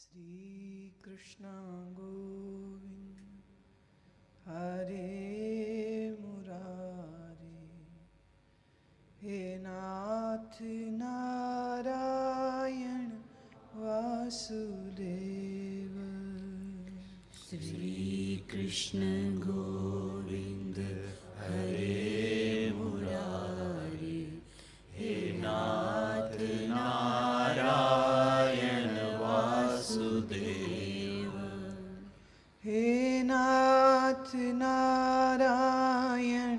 श्री कृष्ण गोविंद हरे मुरारे, हे नाथ नारायण वासुदेव। श्री कृष्ण गोविंद हरे मुरारे, हे नाथ नारायण वासुदेव। हे नाथ नारायण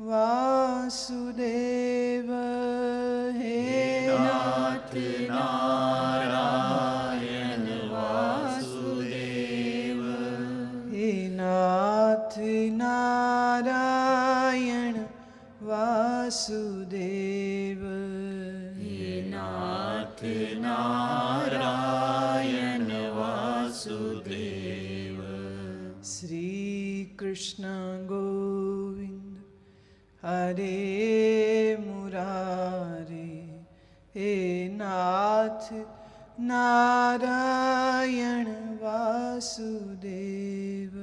वासुदेव, हे नाथ नारायण वासुदेव, हे नाथ नारायण वासुदेव, हे नाथ नारायण वासुदेव। श्री कृष्ण गोविंद हरे मुरारे, हे नाथ नारायण वासुदेव।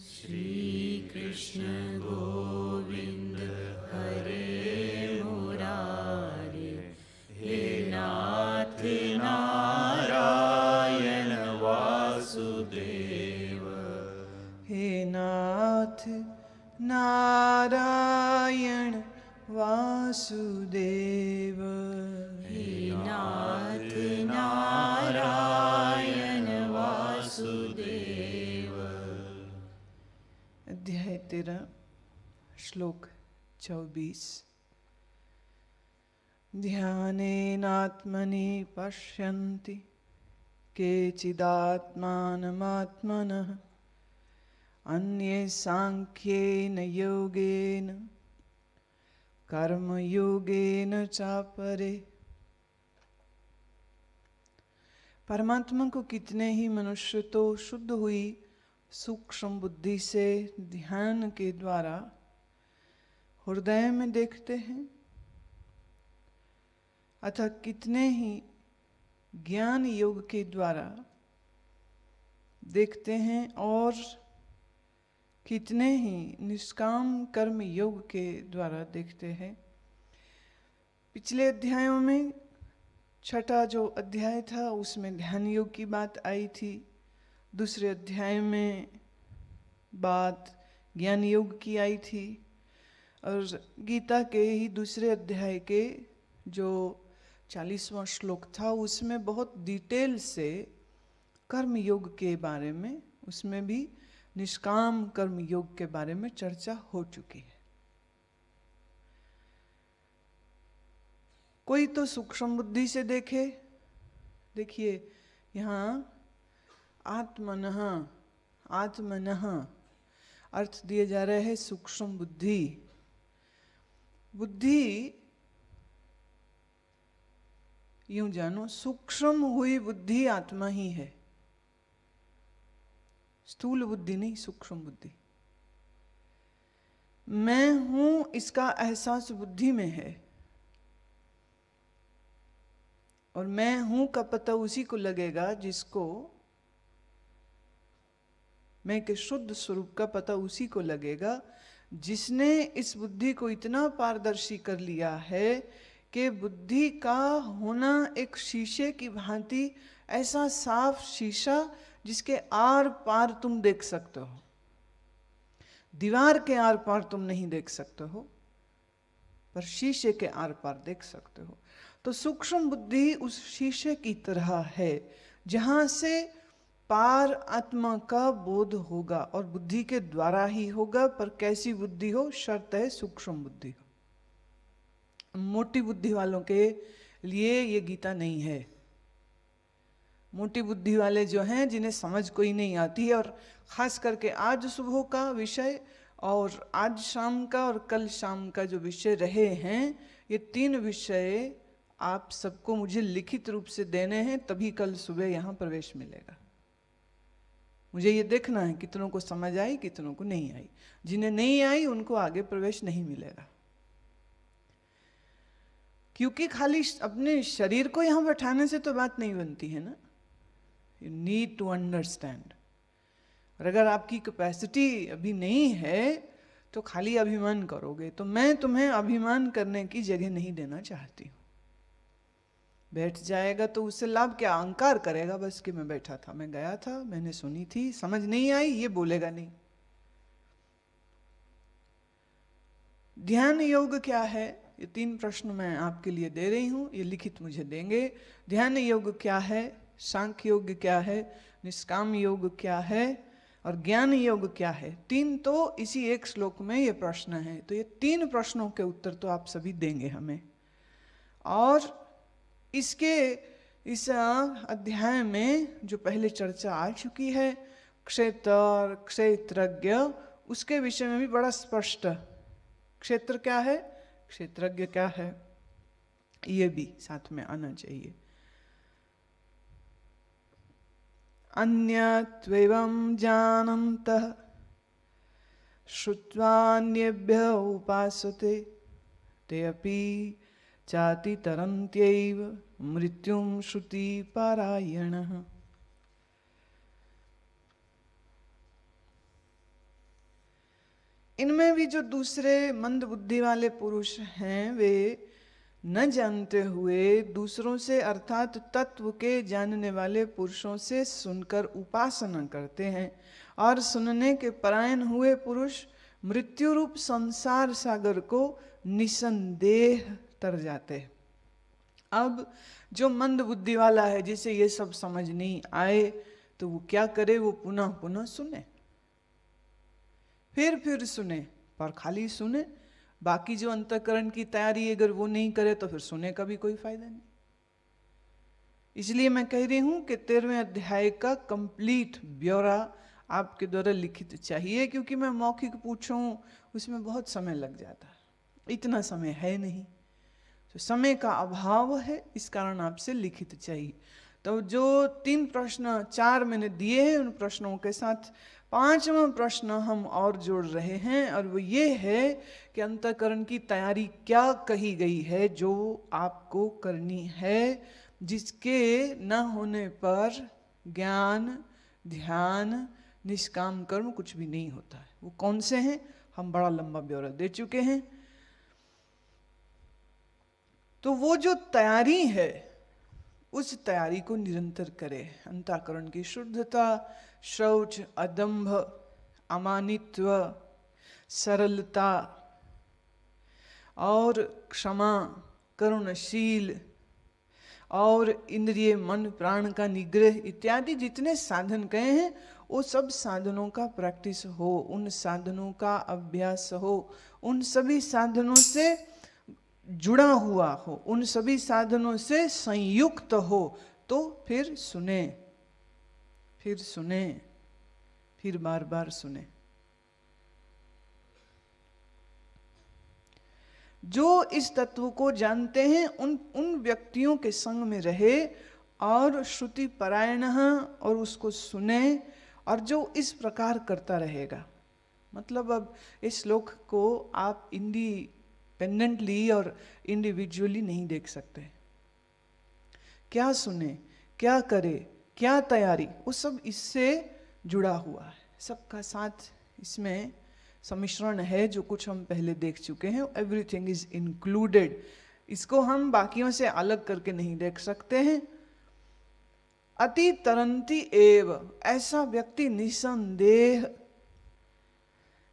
श्री कृष्ण गोविंद हरे मुरारे, हे नाथ नारायण वासुदेव, हे नाथ नारायण वासुदेव, हे नाथ नारायण वासुदेव। अध्याय 13 श्लोक 24। ध्यानेनात्मनि पश्यन्ति केचिदात्मानमात्मनः, अन्ये सांख्येन योगेन कर्मयोगेन चापरे। परमात्मा को कितने ही मनुष्य तो शुद्ध हुई सूक्ष्म बुद्धि से ध्यान के द्वारा हृदय में देखते हैं, अतः कितने ही ज्ञान योग के द्वारा देखते हैं, और कितने ही निष्काम कर्म योग के द्वारा देखते हैं। पिछले अध्यायों में छठा जो अध्याय था उसमें ध्यान योग की बात आई थी। दूसरे अध्याय में बात ज्ञान योग की आई थी, और गीता के ही दूसरे अध्याय के जो 40वां श्लोक था उसमें बहुत डिटेल से कर्म योग के बारे में, उसमें भी निष्काम कर्म योग के बारे में चर्चा हो चुकी है। कोई तो सूक्ष्म बुद्धि से देखे, देखिए यहाँ आत्मनः आत्मनः अर्थ दिए जा रहे हैं सूक्ष्म बुद्धि। बुद्धि यूं जानो, सूक्ष्म हुई बुद्धि आत्मा ही है, स्थूल बुद्धि नहीं, सूक्ष्म बुद्धि। मैं हूं इसका एहसास बुद्धि में है, और मैं हूं का पता उसी को लगेगा जिसको, मैं के शुद्ध स्वरूप का पता उसी को लगेगा जिसने इस बुद्धि को इतना पारदर्शी कर लिया है कि बुद्धि का होना एक शीशे की भांति, ऐसा साफ शीशा जिसके आर पार तुम देख सकते हो, दीवार के आर पार तुम नहीं देख सकते हो, पर शीशे के आर पार देख सकते हो। तो सूक्ष्म बुद्धि उस शीशे की तरह है जहां से पार आत्मा का बोध होगा, और बुद्धि के द्वारा ही होगा। पर कैसी बुद्धि हो, शर्त है सूक्ष्म बुद्धि हो। मोटी बुद्धि वालों के लिए ये गीता नहीं है। मोटी बुद्धि वाले जो हैं, जिन्हें समझ कोई नहीं आती है, और खास करके आज सुबह का विषय और आज शाम का और कल शाम का जो विषय रहे हैं, ये 3 विषय आप सबको मुझे लिखित रूप से देने हैं, तभी कल सुबह यहाँ प्रवेश मिलेगा। मुझे ये देखना है कितनों को समझ आई, कितनों को नहीं आई। जिन्हें नहीं आई उनको आगे प्रवेश नहीं मिलेगा। क्योंकि खाली अपने शरीर को यहाँ बैठाने से तो बात नहीं बनती है ना। You need to understand. और अगर आपकी कैपेसिटी अभी नहीं है तो खाली अभिमान करोगे। तो मैं तुम्हें अभिमान करने की जगह नहीं देना चाहती हूँ। बैठ जाएगा तो उससे लाभ क्या? अहंकार करेगा बस कि मैं बैठा था, मैं गया था, मैंने सुनी थी, समझ नहीं आई, ये बोलेगा नहीं। ध्यान योग क्या है? ये 3 प्रश्न मैं आपके लिए दे रही हूँ, ये लिखित मुझे देंगे। ध्यान योग क्या है, सांख्य योग क्या है, निष्काम योग क्या है और ज्ञान योग क्या है? 3 तो इसी एक श्लोक में ये प्रश्न है। तो ये 3 प्रश्नों के उत्तर तो आप सभी देंगे हमें। और इसके इस अध्याय में जो पहले चर्चा आ चुकी है क्षेत्र क्षेत्रज्ञ, उसके विषय में भी बड़ा स्पष्ट, क्षेत्र क्या है, क्षेत्रज्ञ क्या है, ये भी साथ में आना चाहिए। अन्यत्वेवं जानन्तः श्रुत्वान्येभ्य उपासते ते अपि चाति तरन्त्यैव मृत्युं श्रुति पारायणः। इनमें भी जो दूसरे मंद बुद्धि वाले पुरुष हैं, वे न जानते हुए दूसरों से अर्थात तत्व के जानने वाले पुरुषों से सुनकर उपासना करते हैं। और सुनने के परायण हुए पुरुष मृत्यु रूप संसार सागर को निसंदेह तर जाते हैं। अब जो मंद बुद्धि वाला है, जिसे ये सब समझ नहीं आए, तो वो क्या करे? वो पुनः पुनः सुने, फिर सुने, पर खाली सुने। बाकी जो अंतःकरण की तैयारी अगर वो नहीं करे तो फिर सुने का भी कोई फायदा नहीं। इसलिए मैं कह रही हूं कि 13वें अध्याय का कंप्लीट ब्यौरा आपके द्वारा लिखित चाहिए, क्योंकि मैं मौखिक पूछूं उसमें बहुत समय लग जाता है, इतना समय है नहीं, तो समय का अभाव है, इस कारण आपसे लिखित चाहिए। तो जो 3 प्रश्न 4 मैंने दिए हैं, उन प्रश्नों के साथ 5वां प्रश्न हम और जोड़ रहे हैं, और वो ये है कि अंतःकरण की तैयारी क्या कही गई है जो आपको करनी है, जिसके न होने पर ज्ञान ध्यान निष्काम कर्म कुछ भी नहीं होता है। वो कौन से हैं? हम बड़ा लंबा ब्यौरा दे चुके हैं। तो वो जो तैयारी है, उस तैयारी को निरंतर करे। अंतःकरण की शुद्धता, शौच, अदंभ, अमानित्व, सरलता और क्षमा, करुणशील और इंद्रिय मन प्राण का निग्रह इत्यादि जितने साधन कहे हैं, वो सब साधनों का प्रैक्टिस हो, उन साधनों का अभ्यास हो, उन सभी साधनों से जुड़ा हुआ हो, उन सभी साधनों से संयुक्त हो, तो फिर सुने, फिर बार बार सुने। जो इस तत्व को जानते हैं उन व्यक्तियों के संग में रहे और श्रुति परायण और उसको सुने, और जो इस प्रकार करता रहेगा। मतलब अब इस श्लोक को आप इंडिपेंडेंटली और इंडिविजुअली नहीं देख सकते। क्या सुने, क्या करे, क्या तैयारी, वो सब इससे जुड़ा हुआ है, सबका साथ इसमें सम्मिश्रण है। जो कुछ हम पहले देख चुके हैं, एवरीथिंग इज इंक्लूडेड। इसको हम बाकियों से अलग करके नहीं देख सकते हैं। अति तरंती एव, ऐसा व्यक्ति निसंदेह।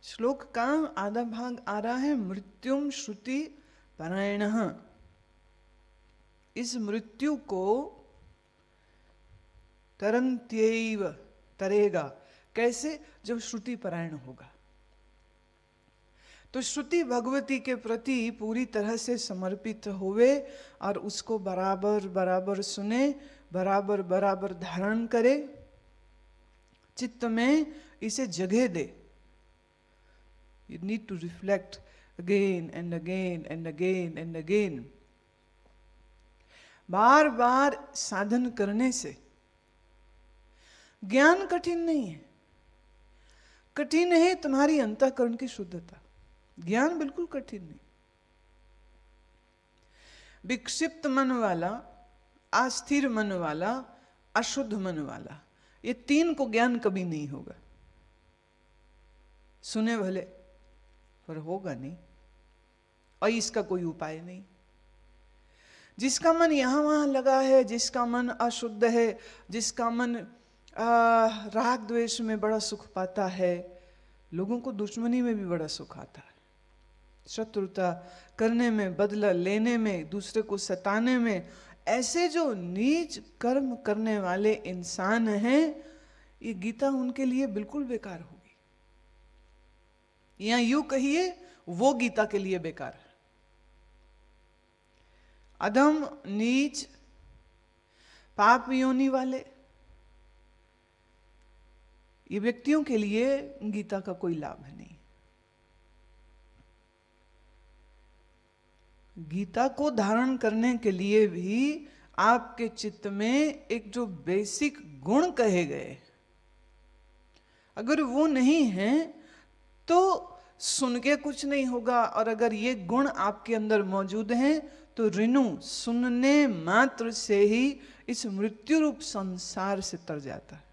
श्लोक का आधा भाग आ रहा है मृत्युम श्रुति परायण। इस मृत्यु को तरंत्यैव, तरेगा कैसे? जब श्रुति परायण होगा। तो श्रुति भगवती के प्रति पूरी तरह से समर्पित होवे और उसको बराबर बराबर सुने, बराबर बराबर धारण करे, चित्त में इसे जगह दे। You need to reflect again and again and again and again. बार बार साधन करने से ज्ञान कठिन नहीं है, कठिन है तुम्हारी अंतःकरण की शुद्धता। ज्ञान बिल्कुल कठिन नहीं। विक्षिप्त मन वाला, अस्थिर मन वाला अशुद्ध मन वाला, ये तीन को ज्ञान कभी नहीं होगा। सुने भले पर होगा नहीं, और इसका कोई उपाय नहीं। जिसका मन यहां वहां लगा है, जिसका मन अशुद्ध है, जिसका मन राग द्वेष में बड़ा सुख पाता है, लोगों को दुश्मनी में भी बड़ा सुख आता है, शत्रुता करने में, बदला लेने में, दूसरे को सताने में, ऐसे जो नीच कर्म करने वाले इंसान हैं, ये गीता उनके लिए बिल्कुल बेकार होगी, या यूं कहिए वो गीता के लिए बेकार है। अधम, नीच, पाप योनि वाले ये व्यक्तियों के लिए गीता का कोई लाभ नहीं। गीता को धारण करने के लिए भी आपके चित्त में एक जो बेसिक गुण कहे गए, अगर वो नहीं है तो सुन के कुछ नहीं होगा, और अगर ये गुण आपके अंदर मौजूद हैं तो रिनु सुनने मात्र से ही इस मृत्यु रूप संसार से तर जाता है।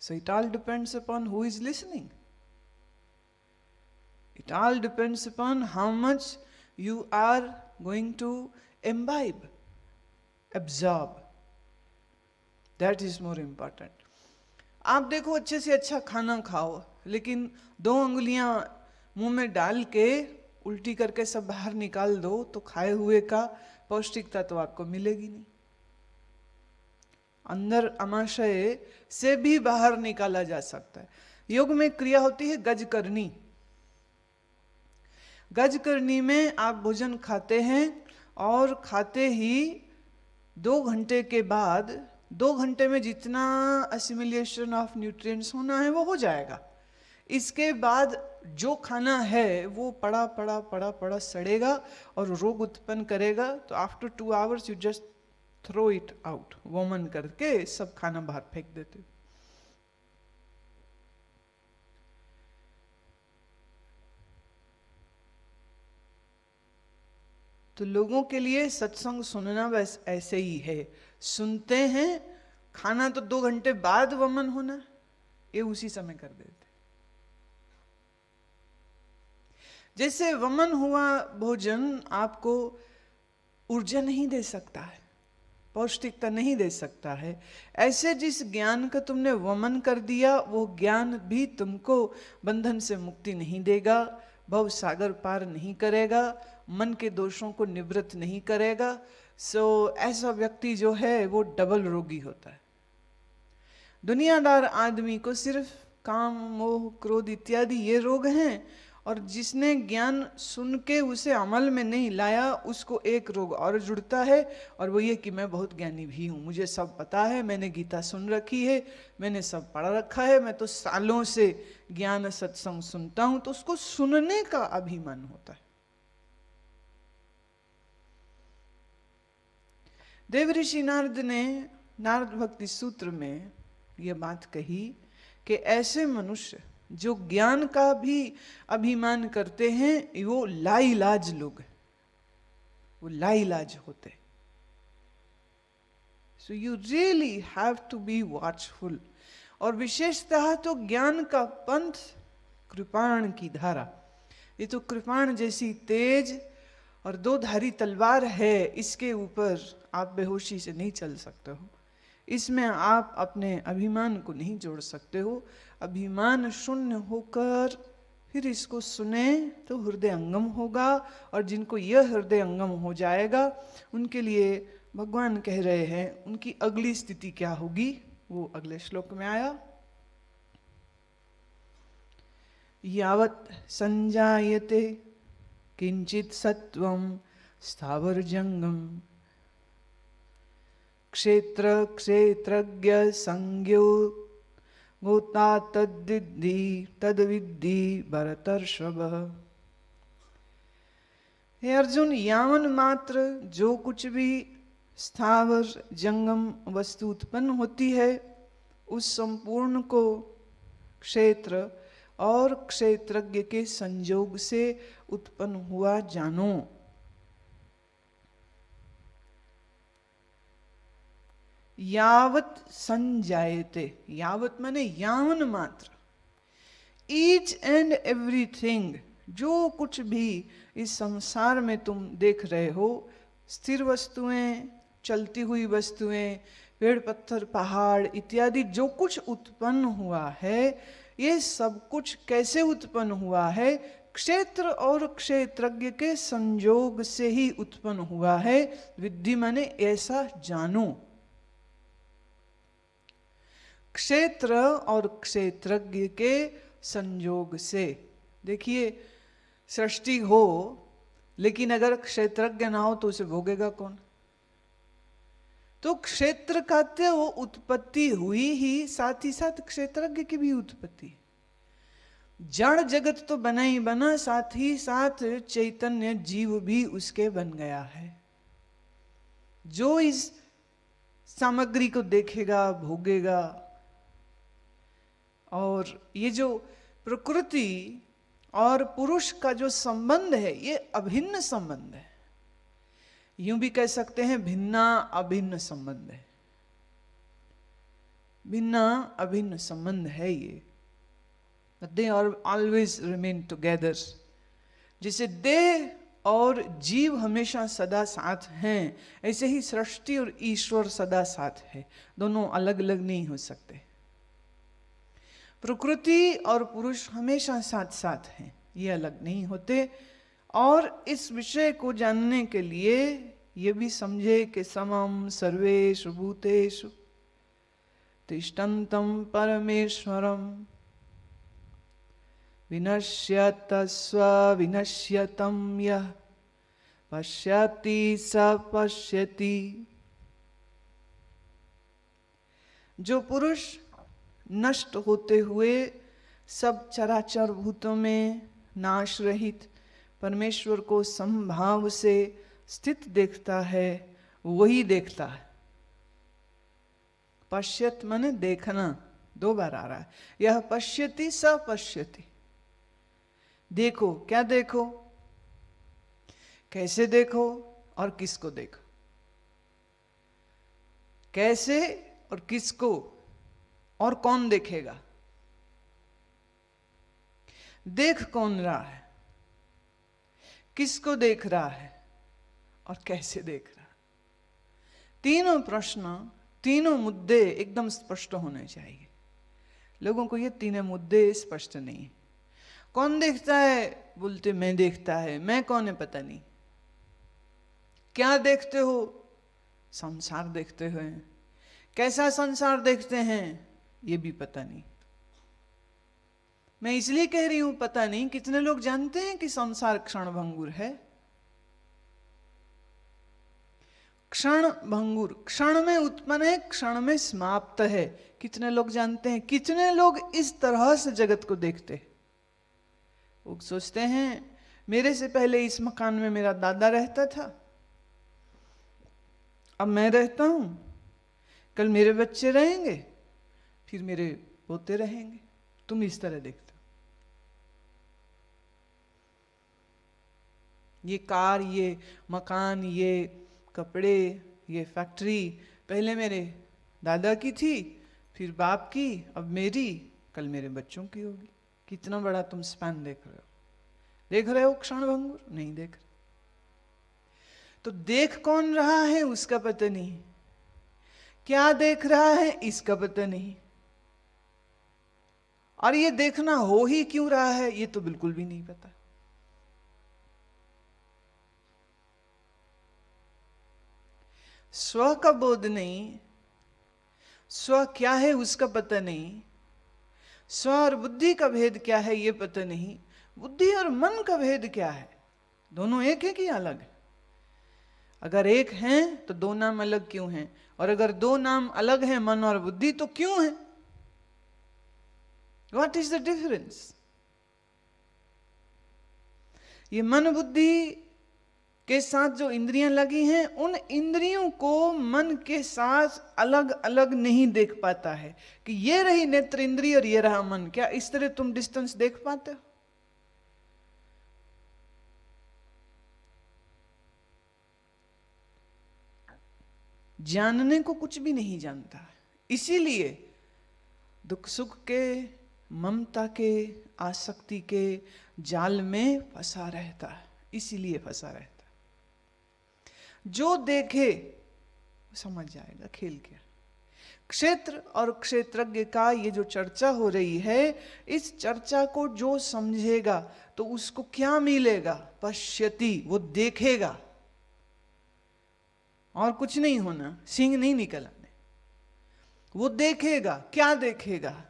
So it all depends upon who is listening. It all depends upon how much you are going to imbibe, absorb. That is more important. आप देखो अच्छे से अच्छा खाना खाओ, लेकिन 2 अंगुलियां मुंह में डाल के उल्टी करके सब बाहर निकाल दो तो खाए हुए का पौष्टिकता तो आपको मिलेगी नहीं। अंदर आमाशय से भी बाहर निकाला जा सकता है। योग में क्रिया होती है गज करनी। गज करनी में आप भोजन खाते हैं और खाते ही 2 घंटे के बाद, 2 घंटे में जितना असिमिलेशन ऑफ न्यूट्रिएंट्स होना है वो हो जाएगा। इसके बाद जो खाना है वो पड़ा पड़ा पड़ा पड़ा सड़ेगा और रोग उत्पन्न करेगा। तो after 2 hours you just throw it out, वोमन करके सब खाना बाहर फेंक देते। तो लोगों के लिए सत्संग सुनना बस ऐसे ही है, सुनते हैं, खाना तो 2 घंटे बाद वमन होना, ये उसी समय कर देते। जैसे वमन हुआ भोजन आपको ऊर्जा नहीं दे सकता है, पौष्टिकता नहीं दे सकता है, ऐसे जिस ज्ञान का तुमने वमन कर दिया वो ज्ञान भी तुमको बंधन से मुक्ति नहीं देगा, भव सागर पार नहीं करेगा, मन के दोषों को निवृत्त नहीं करेगा। सो ऐसा व्यक्ति जो है वो डबल रोगी होता है। दुनियादार आदमी को सिर्फ काम, मोह, क्रोध इत्यादि ये रोग हैं, और जिसने ज्ञान सुन के उसे अमल में नहीं लाया उसको एक रोग और जुड़ता है, और वो ये कि मैं बहुत ज्ञानी भी हूँ, मुझे सब पता है, मैंने गीता सुन रखी है, मैंने सब पढ़ रखा है, मैं तो सालों से ज्ञान सत्संग सुनता हूँ। तो उसको सुनने का अभिमान होता है। देवऋषि नारद ने नारद भक्ति सूत्र में यह बात कही कि ऐसे मनुष्य जो ज्ञान का भी अभिमान करते हैं वो लाइलाज लोग हैं, वो लाइलाज होते। So you really have to be watchful. और विशेषतः तो ज्ञान का पंथ कृपाण की धारा, ये तो कृपाण जैसी तेज और 2 धारी तलवार है, इसके ऊपर आप बेहोशी से नहीं चल सकते हो, इसमें आप अपने अभिमान को नहीं जोड़ सकते हो। अभिमान शून्य होकर फिर इसको सुने तो हृदय अंगम होगा, और जिनको यह हृदय अंगम हो जाएगा उनके लिए भगवान कह रहे हैं उनकी अगली स्थिति क्या होगी, वो अगले श्लोक में आया। यावत् संजायते किंचित सत्वं स्थावर जंगम क्षेत्र क्षेत्रज्ञ संज्ञो गोता तद्विद्धि भरतर्षभ। हे अर्जुन, यावन मात्र जो कुछ भी स्थावर जंगम वस्तु उत्पन्न होती है उस संपूर्ण को क्षेत्र और क्षेत्रज्ञ के संयोग से उत्पन्न हुआ जानो। यावत संजायते, यावत माने यावन मात्र, ईच एंड एवरीथिंग, जो कुछ भी इस संसार में तुम देख रहे हो, स्थिर वस्तुएं, चलती हुई वस्तुएं, पेड़ पत्थर पहाड़ इत्यादि जो कुछ उत्पन्न हुआ है, ये सब कुछ कैसे उत्पन्न हुआ है? क्षेत्र और क्षेत्रज्ञ के संयोग से ही उत्पन्न हुआ है। विद्धि माने ऐसा जानो। क्षेत्र और क्षेत्रज्ञ के संयोग से। देखिए, सृष्टि हो लेकिन अगर क्षेत्रज्ञ ना हो तो उसे भोगेगा कौन? तो क्षेत्र कहते वो उत्पत्ति हुई ही, साथ ही साथ क्षेत्रज्ञ की भी उत्पत्ति। जड़ जगत तो बना ही बना, साथ ही साथ चैतन्य जीव भी उसके बन गया है। जो इस सामग्री को देखेगा, भोगेगा। और ये जो प्रकृति और पुरुष का जो संबंध है, ये अभिन्न संबंध है। यूं भी कह सकते हैं भिन्ना अभिन्न संबंध है। भिन्ना अभिन्न संबंध है ये। But they are always remain together. जैसे देह और जीव हमेशा सदा साथ हैं, ऐसे ही सृष्टि और ईश्वर सदा साथ है। दोनों अलग अलग नहीं हो सकते। प्रकृति और पुरुष हमेशा साथ साथ हैं, ये अलग नहीं होते। और इस विषय को जानने के लिए ये भी समझे कि समम सर्वेषु भूतेषु तिष्ठन्तं परमेश्वरम विनश्यत स्व विनश्यतं यः पश्यति स पश्यति। जो पुरुष नष्ट होते हुए सब चराचर भूतों में नाश रहित परमेश्वर को समभाव से स्थित देखता है, वही देखता है। पश्यत माने देखना, दो बार आ रहा है। यह पश्यति स पश्यति। देखो, क्या देखो, कैसे देखो और किसको देखो। कैसे और किसको और कौन देखेगा? देख कौन रहा है, किसको देख रहा है और कैसे देख रहा है। तीनों प्रश्न, तीनों मुद्दे एकदम स्पष्ट होने चाहिए। लोगों को ये तीनों मुद्दे स्पष्ट नहीं। कौन देखता है? बोलते मैं देखता है। मैं कौन है पता नहीं। क्या देखते हो? संसार देखते हो। कैसा संसार देखते हैं ये भी पता नहीं। मैं इसलिए कह रही हूं पता नहीं। कितने लोग जानते हैं कि संसार क्षण भंगुर है? क्षण भंगुर, क्षण में उत्पन्न है, क्षण में समाप्त है। कितने लोग जानते हैं? कितने लोग इस तरह से जगत को देखते हैं? वो सोचते हैं मेरे से पहले इस मकान में मेरा दादा रहता था, अब मैं रहता हूं, कल मेरे बच्चे रहेंगे, फिर मेरे पोते रहेंगे। तुम इस तरह देखते हो। ये कार, ये मकान, ये कपड़े, ये फैक्ट्री पहले मेरे दादा की थी, फिर बाप की, अब मेरी, कल मेरे बच्चों की होगी। कितना बड़ा तुम स्पैन देख रहे हो। देख रहे हो क्षण भंगुर? नहीं देख रहे। तो देख कौन रहा है उसका पता नहीं, क्या देख रहा है इसका पता नहीं, और ये देखना हो ही क्यों रहा है ये तो बिल्कुल भी नहीं पता। स्व का बोध नहीं, स्व क्या है उसका पता नहीं, स्व और बुद्धि का भेद क्या है ये पता नहीं, बुद्धि और मन का भेद क्या है, दोनों एक है कि अलग है? अगर एक हैं तो दो नाम अलग क्यों हैं? और अगर दो नाम अलग हैं मन और बुद्धि तो क्यों है? What is the difference? ये मन बुद्धि के साथ जो इंद्रियां लगी हैं, उन इंद्रियों को मन के साथ अलग अलग नहीं देख पाता है कि ये रही नेत्र इंद्रिय और ये रहा मन। क्या इस तरह तुम डिस्टेंस देख पाते हो? जानने को कुछ भी नहीं जानता है। इसीलिए दुख सुख के, ममता के, आसक्ति के जाल में फंसा रहता है। इसीलिए फंसा रहता है। जो देखे समझ जाएगा खेल क्या। क्षेत्र और क्षेत्रज्ञ का ये जो चर्चा हो रही है, इस चर्चा को जो समझेगा तो उसको क्या मिलेगा? पश्यति, वो देखेगा। और कुछ नहीं होना, सिंह नहीं निकल आने। वो देखेगा। क्या देखेगा?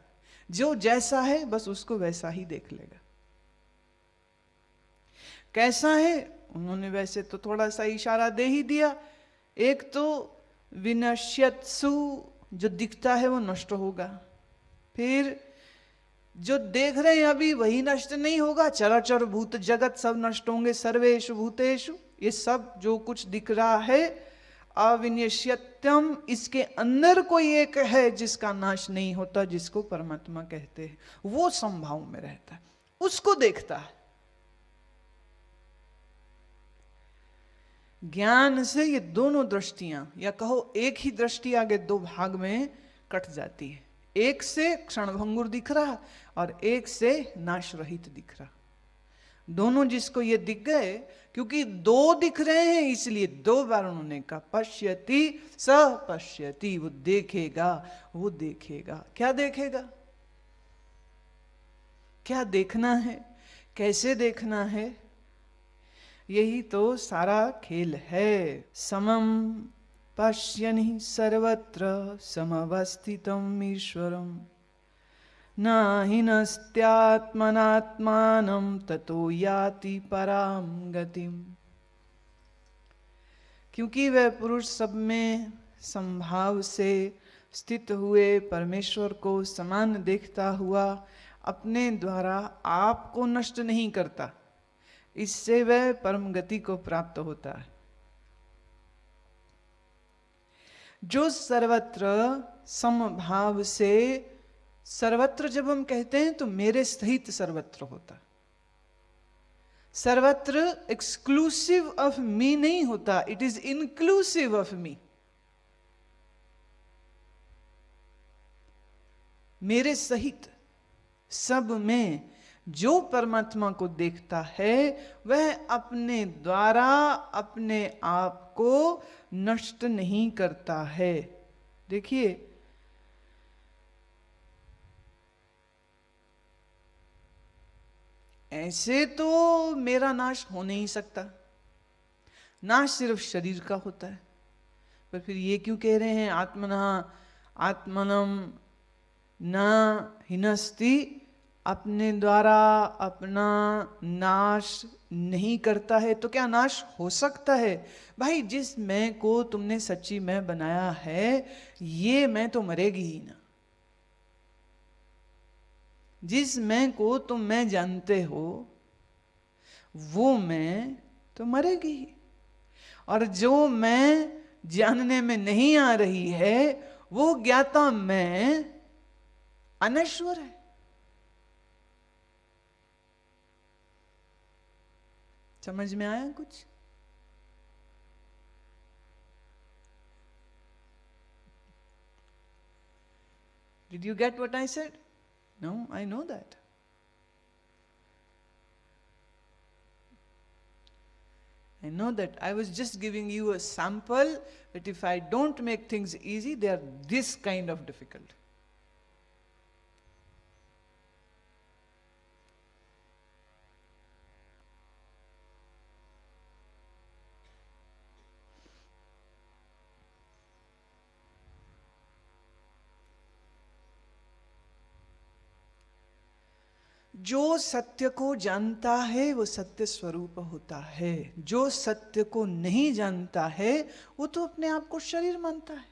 जो जैसा है बस उसको वैसा ही देख लेगा। कैसा है? उन्होंने वैसे तो थोड़ा सा इशारा दे ही दिया। एक तो विनश्यत्सु, जो दिखता है वो नष्ट होगा। फिर जो देख रहे हैं अभी वही नष्ट नहीं होगा। चराचर भूत जगत सब नष्ट होंगे। सर्वेषु भूतेषु, ये सब जो कुछ दिख रहा है अविनश्यत्यम, इसके अंदर कोई एक है जिसका नाश नहीं होता, जिसको परमात्मा कहते हैं। वो संभाव में रहता है, उसको देखता है। ज्ञान से ये दोनों दृष्टियां, या कहो एक ही दृष्टि आगे दो भाग में कट जाती है। एक से क्षणभंगुर दिख रहा और एक से नाश रहित दिख रहा। दोनों जिसको ये दिख गए, क्योंकि दो दिख रहे हैं इसलिए दो बार उन्होंने कहा पश्यति स पश्यति, वो देखेगा, वो देखेगा। क्या देखेगा? क्या देखना है, कैसे देखना है? यही तो सारा खेल है। समम पश्यनि सर्वत्र समवस्थितम ईश्वरम न हिनस्त्यात्मनात्मानं ततो याति पराम गतिम। क्योंकि वह पुरुष सब में संभाव से स्थित हुए परमेश्वर को समान देखता हुआ अपने द्वारा आप को नष्ट नहीं करता, इससे वह परम गति को प्राप्त होता है। जो सर्वत्र समभाव से, सर्वत्र जब हम कहते हैं तो मेरे सहित सर्वत्र होता। सर्वत्र एक्सक्लूसिव ऑफ मी नहीं होता, it is inclusive of me. मेरे सहित सब में जो परमात्मा को देखता है वह अपने द्वारा अपने आप को नष्ट नहीं करता है। देखिए, ऐसे तो मेरा नाश हो नहीं सकता, नाश सिर्फ शरीर का होता है। पर फिर ये क्यों कह रहे हैं आत्मना आत्मनम न हिनस्ति, अपने द्वारा अपना नाश नहीं करता है? तो क्या नाश हो सकता है? भाई, जिस मैं को तुमने सच्ची मैं बनाया है, ये मैं तो मरेगी ही ना। जिस मैं को तुम मैं जानते हो वो मैं तो मरेगी ही, और जो मैं जानने में नहीं आ रही है वो ज्ञाता मैं अनश्वर है। समझ में आया कुछ? Did you get what I said? No, I know that. I know that. I was just giving you a sample that if I don't make things easy, they are this kind of difficult. जो सत्य को जानता है वो सत्य स्वरूप होता है। जो सत्य को नहीं जानता है वो तो अपने आप को शरीर मानता है,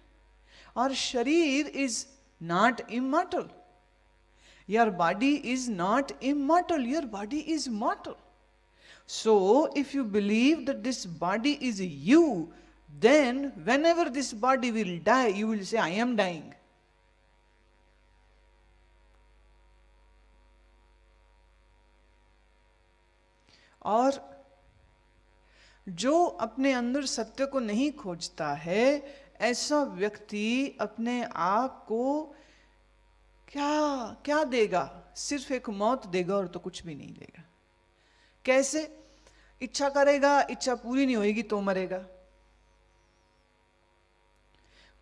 और शरीर is not immortal. Your body is not immortal, your body is मॉर्टल। So if you believe that this body is you, then whenever this body will die, you will say, I am dying. और जो अपने अंदर सत्य को नहीं खोजता है, ऐसा व्यक्ति अपने आप को क्या क्या देगा? सिर्फ एक मौत देगा और तो कुछ भी नहीं देगा। कैसे? इच्छा करेगा, इच्छा पूरी नहीं होगी तो मरेगा।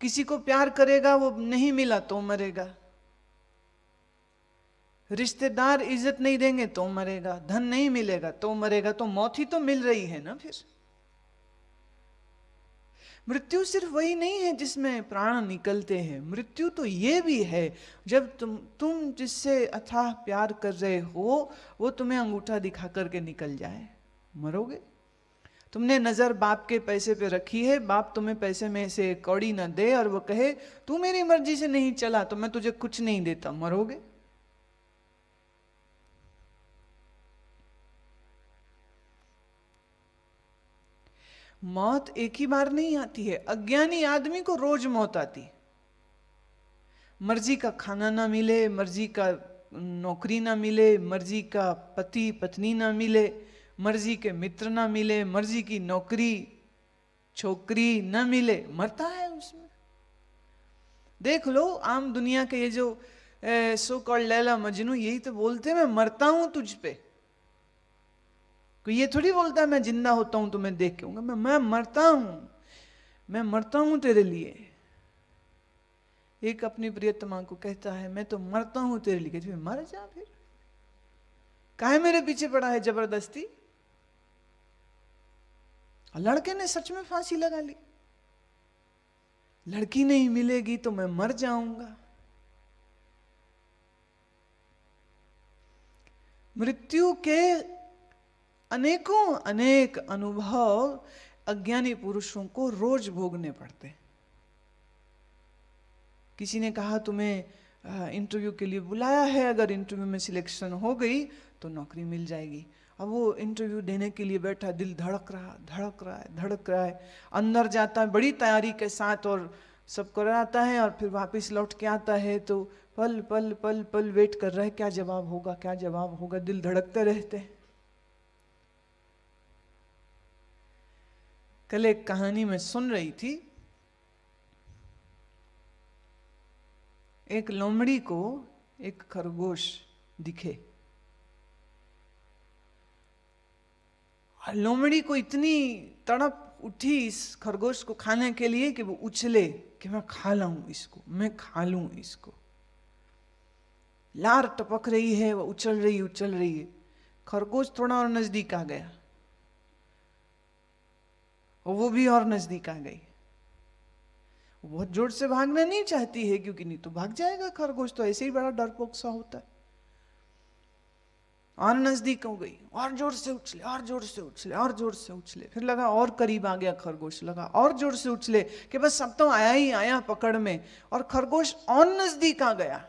किसी को प्यार करेगा, वो नहीं मिला तो मरेगा। रिश्तेदार इज्जत नहीं देंगे तो मरेगा। धन नहीं मिलेगा तो मरेगा। तो मौत ही तो मिल रही है ना। फिर मृत्यु सिर्फ वही नहीं है जिसमें प्राण निकलते हैं। मृत्यु तो ये भी है जब तुम जिससे अथाह प्यार कर रहे हो वो तुम्हें अंगूठा दिखा करके निकल जाए, मरोगे। तुमने नजर बाप के पैसे पे रखी है, बाप तुम्हें पैसे में से कौड़ी ना दे और वो कहे तू मेरी मर्जी से नहीं चला तो मैं तुझे कुछ नहीं देता, मरोगे। मौत एक ही बार नहीं आती है। अज्ञानी आदमी को रोज मौत आती। मर्जी का खाना ना मिले, मर्जी का नौकरी ना मिले, मर्जी का पति पत्नी ना मिले, मर्जी के मित्र ना मिले, मर्जी की नौकरी छोकरी ना मिले, मरता है उसमें। देख लो आम दुनिया के ये जो सो कॉल्ड लैला मजनू, यही तो बोलते मैं मरता हूं तुझ पे। कोई ये थोड़ी बोलता है मैं जिंदा होता हूं तुम्हें देख के, मैं मरता हूं, मैं मरता हूं तेरे लिए। एक अपनी प्रियतमा को कहता है मैं तो मरता हूं तेरे लिए। कहती मर जा फिर, काहे मेरे पीछे पड़ा है जबरदस्ती। लड़के ने सच में फांसी लगा ली। लड़की नहीं मिलेगी तो मैं मर जाऊंगा। मृत्यु के अनेकों अनेक अनुभव अज्ञानी पुरुषों को रोज भोगने पड़ते हैं। किसी ने कहा तुम्हें इंटरव्यू के लिए बुलाया है, अगर इंटरव्यू में सिलेक्शन हो गई तो नौकरी मिल जाएगी। अब वो इंटरव्यू देने के लिए बैठा, दिल धड़क रहा है, अंदर जाता है बड़ी तैयारी के साथ और सब कराता है और फिर वापस लौट के आता है तो पल पल पल पल वेट कर रहा है क्या जवाब होगा, क्या जवाब होगा। दिल धड़कते रहते हैं। कल एक कहानी में सुन रही थी, एक लोमड़ी को एक खरगोश दिखे और लोमड़ी को इतनी तड़प उठी इस खरगोश को खाने के लिए कि वो उछले कि मैं खा लाऊं इसको, मैं खा लूं इसको। लार टपक रही है, वो उछल रही है। खरगोश थोड़ा और नजदीक आ गया और वो भी और नजदीक आ गई। बहुत जोर से भागना नहीं चाहती है क्योंकि नहीं तो भाग जाएगा खरगोश, तो ऐसे ही बड़ा डरपोक सा होता है। और नजदीक हो गई और जोर से उछले और जोर से उछले और जोर से उछले। फिर लगा और करीब आ गया खरगोश, लगा और जोर से उछले कि बस सब तो आया ही आया पकड़ में। और खरगोश और नजदीक आ गया।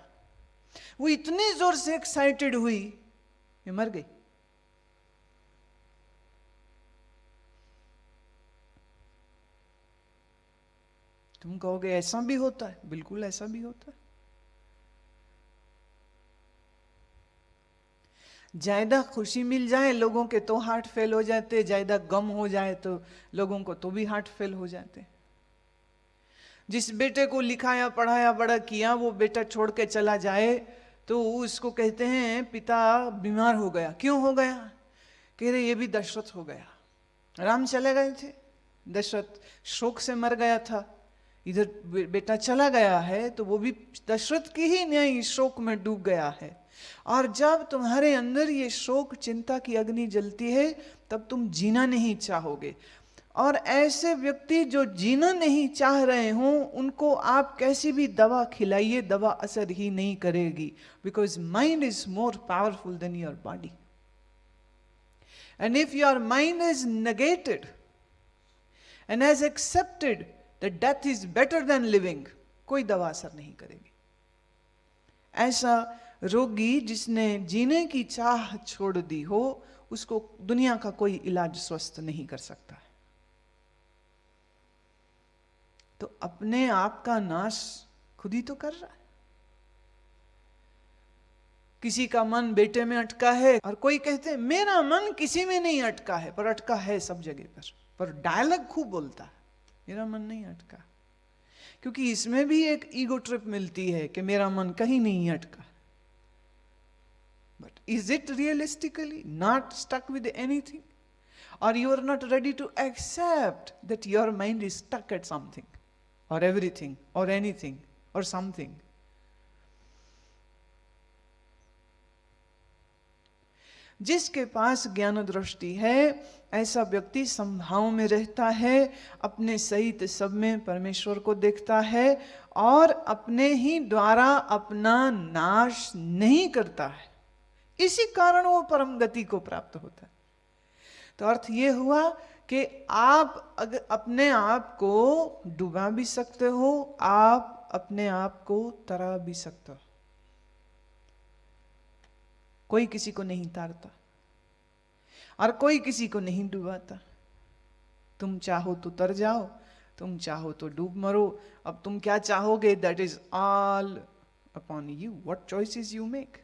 वो इतनी जोर से एक्साइटेड हुई ये मर गई। तुम कहोगे ऐसा भी होता है? बिल्कुल ऐसा भी होता है। ज्यादा खुशी मिल जाए लोगों के तो हार्ट फेल हो जाते, ज्यादा गम हो जाए तो लोगों को तो भी हार्ट फेल हो जाते। जिस बेटे को लिखाया पढ़ाया बड़ा किया वो बेटा छोड़ के चला जाए तो उसको कहते हैं पिता बीमार हो गया। क्यों हो गया? कह रहे ये भी दशरथ हो गया। राम चले गए थे, दशरथ शोक से मर गया था। इधर बेटा चला गया है तो वो भी दशरथ की ही न्याय शोक में डूब गया है। और जब तुम्हारे अंदर ये शोक चिंता की अग्नि जलती है तब तुम जीना नहीं चाहोगे। और ऐसे व्यक्ति जो जीना नहीं चाह रहे हों उनको आप कैसी भी दवा खिलाइए, दवा असर ही नहीं करेगी। Because mind is more powerful than your body. And if your mind is negated and has accepted that death is better than living, कोई दवा असर नहीं करेगी। ऐसा रोगी जिसने जीने की चाह छोड़ दी हो उसको दुनिया का कोई इलाज स्वस्थ नहीं कर सकता है। तो अपने आप का नाश खुद ही तो कर रहा है। किसी का मन बेटे में अटका है और कोई कहते हैं मेरा मन किसी में नहीं अटका है, पर अटका है सब जगह पर डायलॉग खूब बोलता है, मेरा मन नहीं अटका। क्योंकि इसमें भी एक ईगो ट्रिप मिलती है कि मेरा मन कहीं नहीं अटका. But is it realistically not stuck with anything? Or you are not ready to accept that your mind is stuck at something, or everything, or anything, or something? जिसके पास ज्ञान दृष्टि है ऐसा व्यक्ति संभाव में रहता है, अपने सहित सब में परमेश्वर को देखता है और अपने ही द्वारा अपना नाश नहीं करता है. इसी कारण वो परम गति को प्राप्त होता है. तो अर्थ ये हुआ कि आप अगर अपने आप को डुबा भी सकते हो, आप अपने आप को तरा भी सकते हो. कोई किसी को नहीं तारता और कोई किसी को नहीं डुबाता. तुम चाहो तो तर जाओ, तुम चाहो तो डूब मरो. अब तुम क्या चाहोगे, that is all upon you. What choices you make.